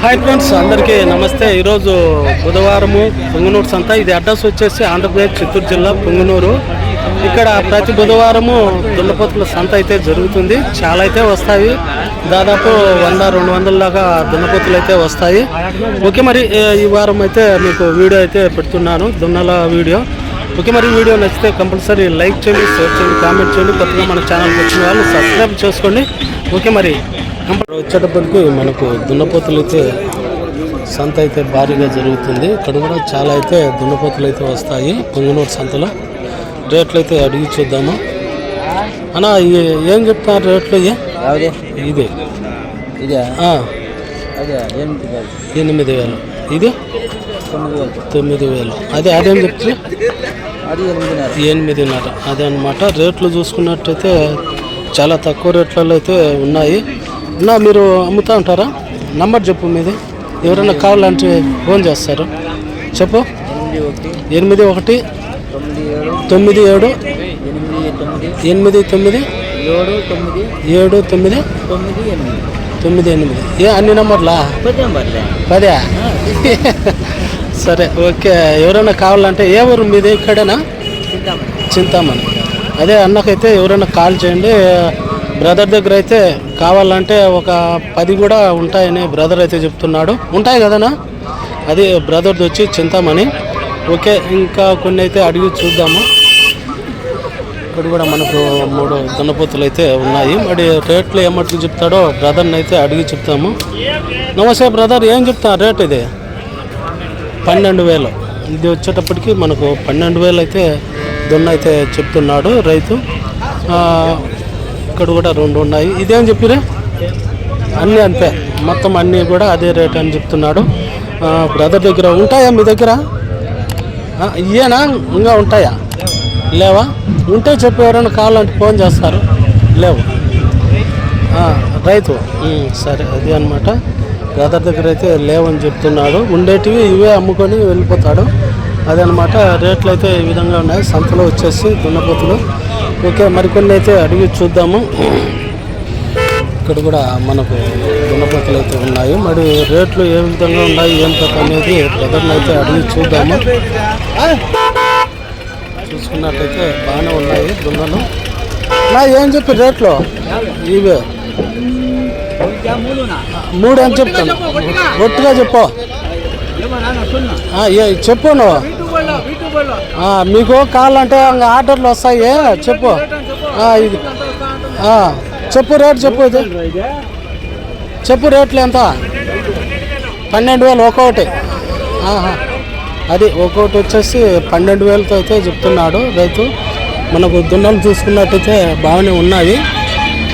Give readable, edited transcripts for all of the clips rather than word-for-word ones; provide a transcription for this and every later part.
Hi friends, అందరికీ నమస్తే. ఈరోజు బుధవారము పొంగనూరు సంత. ఇది అడ్రస్ వచ్చేసి ఆంధ్రప్రదేశ్ చిత్తూరు జిల్లా పొంగనూరు. ఇక్కడ ప్రతి బుధవారము దున్నపోతుల సంత అయితే జరుగుతుంది. చాలా అయితే వస్తాయి, దాదాపు 100-200 దాకా దున్నపోతులు అయితే వస్తాయి. ఓకే, మరి ఈ వారం అయితే మీకు వీడియో అయితే పెడుతున్నాను, దున్నల వీడియో. ఓకే, మరి వీడియో నచ్చితే కంపల్సరీ లైక్ చేయండి, షేర్ చేయండి, కామెంట్ చేయండి. కొత్తగా మన ఛానల్కి వచ్చిన వాళ్ళు సబ్స్క్రైబ్ చేసుకోండి. ఓకే, మరి వచ్చేటప్పటికి మనకు దున్నపోతులు అయితే సంత అయితే భారీగా జరుగుతుంది. ఇక్కడ కూడా చాలా అయితే దున్నపోతులు అయితే వస్తాయి పొంగనూరు సంతలో. రేట్లు అయితే అడిగి చూద్దాము. అన్నా, ఏం చెప్తున్నారు రేట్లు? ఇది 8,000, ఇది 9,000. అదేం చెప్తుంది? 8,500. అదే అనమాట. రేట్లు చూసుకున్నట్టయితే చాలా తక్కువ రేట్లలో అయితే ఉన్నాయి. మీరు అమ్ముతూ ఉంటారా? నంబర్ చెప్పు మీది, ఎవరైనా కావాలంటే ఫోన్ చేస్తారు. చెప్పు. 81 97 89 79 ఏ అన్ని నంబర్లా? 10. సరే, ఓకే. ఎవరైనా కావాలంటే ఏ ఊరు మీది? ఇక్కడేనా? చింతామణి. అదే అన్నకైతే ఎవరైనా కాల్ చేయండి. బ్రదర్ దగ్గర అయితే కావాలంటే ఒక 10 కూడా ఉంటాయని బ్రదర్ అయితే చెప్తున్నాడు. ఉంటాయి కదనా? అది బ్రదర్ది వచ్చి చింతామణి. ఓకే, ఇంకా కొన్ని అయితే అడిగి చూద్దాము. ఇక్కడ కూడా మనకు 3 దున్నపోతులు అయితే ఉన్నాయి. మరి రేట్లు ఏమట్టుకు చెప్తాడో బ్రదర్ని అయితే అడిగి చెప్తాము. నమస్తే బ్రదర్, ఏం చెప్తా రేట్? ఇది 12,000. ఇది వచ్చేటప్పటికి మనకు 12,000 అయితే దున్న అయితే చెప్తున్నాడు రైతు. ఇక్కడ కూడా 2 ఉన్నాయి. ఇదేం చెప్పిరే? అన్నీ అంతే, మొత్తం అన్నీ కూడా అదే రేట్ అని చెప్తున్నాడు బ్రదర్ దగ్గర. ఉంటాయా మీ దగ్గర? ఇయేనా? ఇంకా ఉంటాయా? లేవా? ఉంటే చెప్పు, ఎవరైనా కావాలంటే ఫోన్ చేస్తారు. లేవు రైతు. సరే, అది అనమాట. బ్రదర్ దగ్గర అయితే లేవని చెప్తున్నాడు. ఉండేటివి ఇవే అమ్ముకొని వెళ్ళిపోతాడు. అదనమాట. రేట్లు అయితే ఈ విధంగా ఉన్నాయి సంతలో వచ్చేసి దున్నపోతులు. ఓకే, మరికొన్ని అయితే అడిగి చూద్దాము. ఇక్కడ కూడా మనకు దున్నపోతులు అయితే ఉన్నాయి. మరి రేట్లు ఏ విధంగా ఉన్నాయి, ఏం కథ అనేది బ్రదర్ని అయితే అడిగి చూద్దాము. చూసుకున్నట్టయితే బాగానే ఉన్నాయి దున్నలు. ఏం చెప్పి రేట్లు? ఇవే 3 అని చెప్తాను. ఒట్టుగా చెప్పు. చెప్పు నువ్వు. మీకు కావాలంటే ఆర్డర్లు వస్తాయి. చెప్పు. ఇది చెప్పు, రేట్ చెప్పు. ఇది చెప్పు, రేట్లు ఎంత? 12,000 ఒక్కొక్కటి. అది ఒక్కొక్కటి వచ్చేసి 12,000తో అయితే చెప్తున్నాడు రైతు. మనకు దున్నలు చూసుకున్నట్టయితే బాగానే ఉన్నాయి.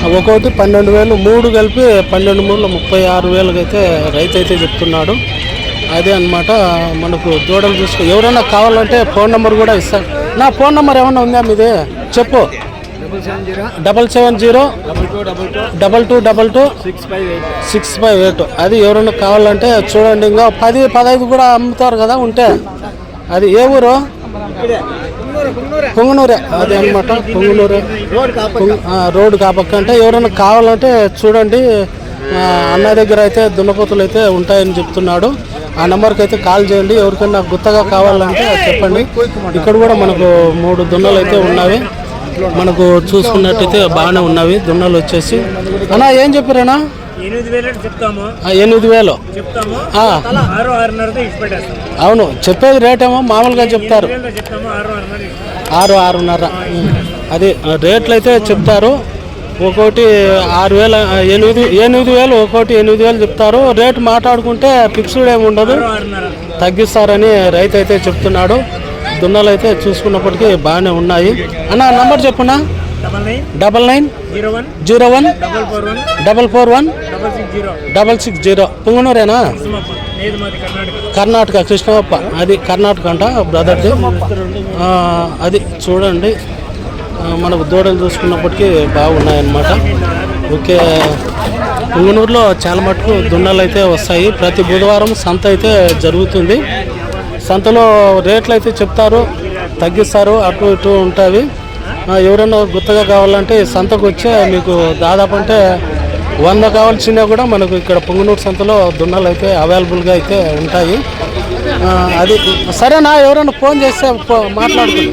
ఒక్కొక్కటి 12,000, 3 కలిపి 12,000 36,000 అయితే రైతు అయితే చెప్తున్నాడు. అదే అనమాట. మనకు దూడలు చూసుకో. ఎవరైనా కావాలంటే ఫోన్ నెంబర్ కూడా ఇస్తాను. నా ఫోన్ నెంబర్ ఏమన్నా ఉందా మీది? చెప్పు. 770 2222 658. అది ఎవరైనా కావాలంటే చూడండి. ఇంకా 10-15 కూడా అమ్ముతారు కదా ఉంటే. అది ఏ ఊరు? పొంగనూరే. అదే అనమాట, పొంగనూరే. రోడ్డు కాపక్క. అంటే ఎవరైనా కావాలంటే చూడండి. అన్న దగ్గర అయితే దున్నపోతులు అయితే ఉంటాయని చెప్తున్నాడు. ఆ నెంబర్కి అయితే కాల్ చేయండి. ఎవరికైనా గుత్తగా కావాలంటే చెప్పండి. ఇక్కడ కూడా మనకు 3 దున్నలు అయితే ఉన్నవి. మనకు చూసుకున్నట్టయితే బాగానే ఉన్నవి దున్నలు వచ్చేసి. అన్నా, ఏం చెప్పారన్నా? 8,000. అవును, చెప్పేది రేట్ ఏమో మామూలుగా చెప్తారు. 6-6.5. అది రేట్లు అయితే చెప్తారు. ఒక్కోటి 6,000, 8,000, ఒక్కోటి 8,000 చెప్తారు. రేటు మాట్లాడుకుంటే ఫిక్స్డ్ ఏమి ఉండదు, తగ్గిస్తారని రైతు అయితే చెప్తున్నాడు. దున్నలు అయితే చూసుకున్నప్పటికీ బాగానే ఉన్నాయి. అన్న, నంబర్ చెప్పున్నా. 9901 441 660. పొంగనూరేనా? కర్ణాటక, కృష్ణప్ప. అది కర్ణాటక అంట బ్రదర్ది. అది చూడండి. మనకు దూడలు చూసుకున్నప్పటికీ బాగున్నాయన్నమాట. ఓకే, పొంగనూరులో చాలా మటుకు దున్నలు అయితే వస్తాయి. ప్రతి బుధవారం సంత అయితే జరుగుతుంది. సంతలో రేట్లు అయితే చెప్తారు, తగ్గిస్తారు, అటు ఇటు ఉంటాయి. ఎవరైనా గుత్తగా కావాలంటే సంతకు వచ్చే మీకు దాదాపు అంటే 100 కావాల్సినా కూడా మనకు ఇక్కడ పొంగునూరు సంతలో దున్నలు అయితే అవైలబుల్గా అయితే ఉంటాయి. అది సరేనా, ఎవరైనా ఫోన్ చేస్తే మాట్లాడుతుంది.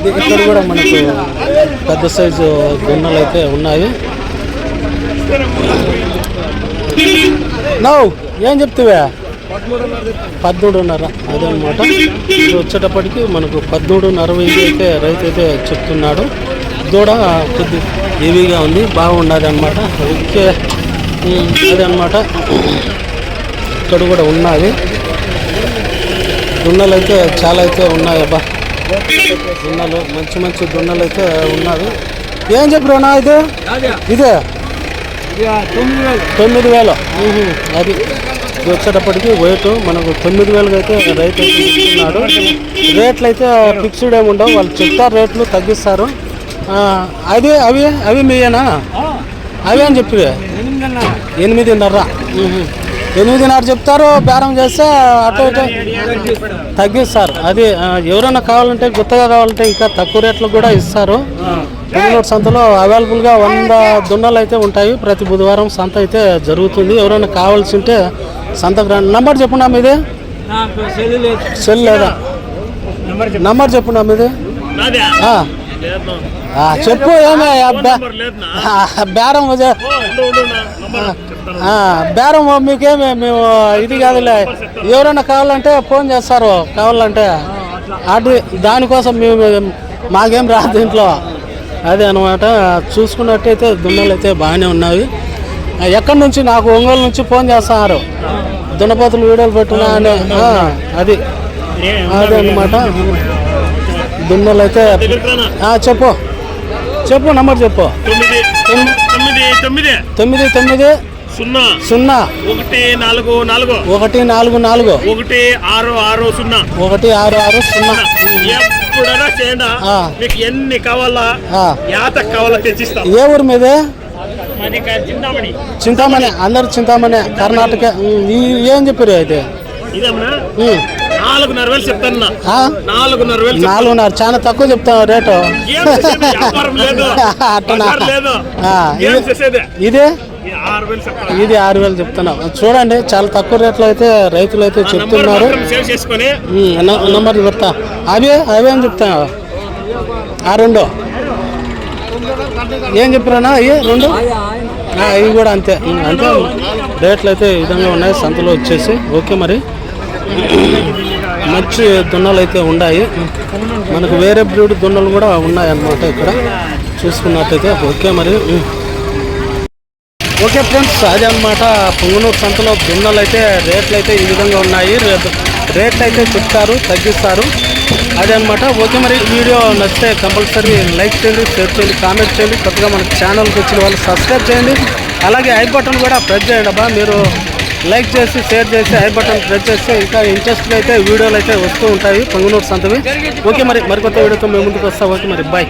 ఇక్కడ కూడా మనకు పెద్ద సైజు దున్నలు అయితే ఉన్నాయి. నో ఏం చెప్తావే? 13.5 అదనమాట. వచ్చేటప్పటికి మనకు 13.60 అయితే రైతు అయితే చెప్తున్నాడు. దూడ కొద్ది హెవీగా ఉంది, బాగున్నది అనమాట. ఓకే, అదనమాట. ఇక్కడ కూడా ఉన్నది దున్నలు అయితే చాలా అయితే ఉన్నాయి. అబ్బా దున్నలు మంచి మంచి దున్నలు అయితే ఉన్నది. ఏం చెప్పినా ఇదే 9,000. అది వచ్చేటప్పటికి వెయిట్ మనకు 9,000 అయితే రైతు అయితే ఇస్తున్నాడు. రేట్లు అయితే ఫిక్స్డ్ ఏమి ఉండవు, వాళ్ళు చెప్తారు, రేట్లు తగ్గిస్తారు. అది అవి అవి మీయేనా? అవి అని చెప్పి 8.5 చెప్తారు. బేరం చేస్తే అటు ఇటు తగ్గిస్తారు. అది ఎవరైనా కావాలంటే గుత్తగా కావాలంటే ఇంకా తక్కువ రేట్లు కూడా ఇస్తారు. పొంగునూరు సంతలో అవైలబుల్గా 100 దున్నలు అయితే ఉంటాయి. ప్రతి బుధవారం సంత అయితే జరుగుతుంది. ఎవరైనా కావాల్సి ఉంటే సంతకు రండి. నంబర్ చెప్పున్నా మీది? సెల్ లేదా? నంబర్ చెప్పున్నా మీది? చెప్పు. ఏమే బేరం బేరం మీకేమే మేము ఇది కాదులే. ఎవరైనా కావాలంటే ఫోన్ చేస్తారు కావాలంటే. అది దానికోసం మేము మాకేం రాదు దీంట్లో. అదే అనమాట. చూసుకున్నట్టయితే దున్నలు అయితే బాగానే ఉన్నాయి. ఎక్కడి నుంచి? నాకు ఒంగోలు నుంచి ఫోన్ చేస్తున్నారు. దున్నపోతులు వీడియోలు పెట్టినా అని. అది అదే అనమాట. దున్నలు అయితే చెప్పు చెప్పు నంబర్ చెప్పు. 9 9 0 144 166 166 మీకు ఎన్ని కావాలా తెచ్చిస్తా. ఏ ఊరు మీదే? చింతామణి. అందరు చింతామణి, కర్ణాటక. ఏం చెప్పారు అయితే? 4,500 చెప్తాను. 4,500 చాలా తక్కువ చెప్తాను రేటు. ఇదే ఇది 6,000 చెప్తున్నా. చూడండి చాలా తక్కువ రేట్లు అయితే రైతులు అయితే చెప్తున్నారు. నంబర్ పెడతా. అవే అని చెప్తా. ఆ 2 ఏం చెప్పినా? ఇవి 2 ఇవి కూడా అంతే అంతే రేట్లు అయితే ఈ విధంగా ఉన్నాయి సంతలో వచ్చేసి. ఓకే, మరి మంచి దున్నలు అయితే ఉన్నాయి. మనకు వేరే బ్రీడ్ దున్నలు కూడా ఉన్నాయి అన్నమాట ఇక్కడ చూసుకున్నట్టయితే. ఓకే, మరి ఓకే ఫ్రెండ్స్, అదే అనమాట. పొంగునూరు సంతలో దున్నలు అయితే రేట్లు అయితే ఈ విధంగా ఉన్నాయి. రేట్లు అయితే చెప్తారు, తగ్గిస్తారు. అదే అనమాట. ఓకే, మరి వీడియో నచ్చితే కంపల్సరీ లైక్ చేయండి, షేర్ చేయండి, కామెంట్ చేయండి. కొత్తగా మన ఛానల్కి వచ్చిన వాళ్ళు సబ్స్క్రైబ్ చేయండి. అలాగే ఐ బటన్ కూడా ప్రెస్ చేయండి అబ్బా. మీరు లైక్ చేసి షేర్ చేసి ఐ బటన్ ప్రెస్ చేస్తే ఇంకా ఇంట్రెస్ట్గా అయితే వీడియోలు అయితే వస్తూ ఉంటాయి పొంగునూరు సంతవి. ఓకే, మరి మరికొత్త వీడియోతో మేము ముందుకు వస్తాం. ఓకే, మరి బాయ్.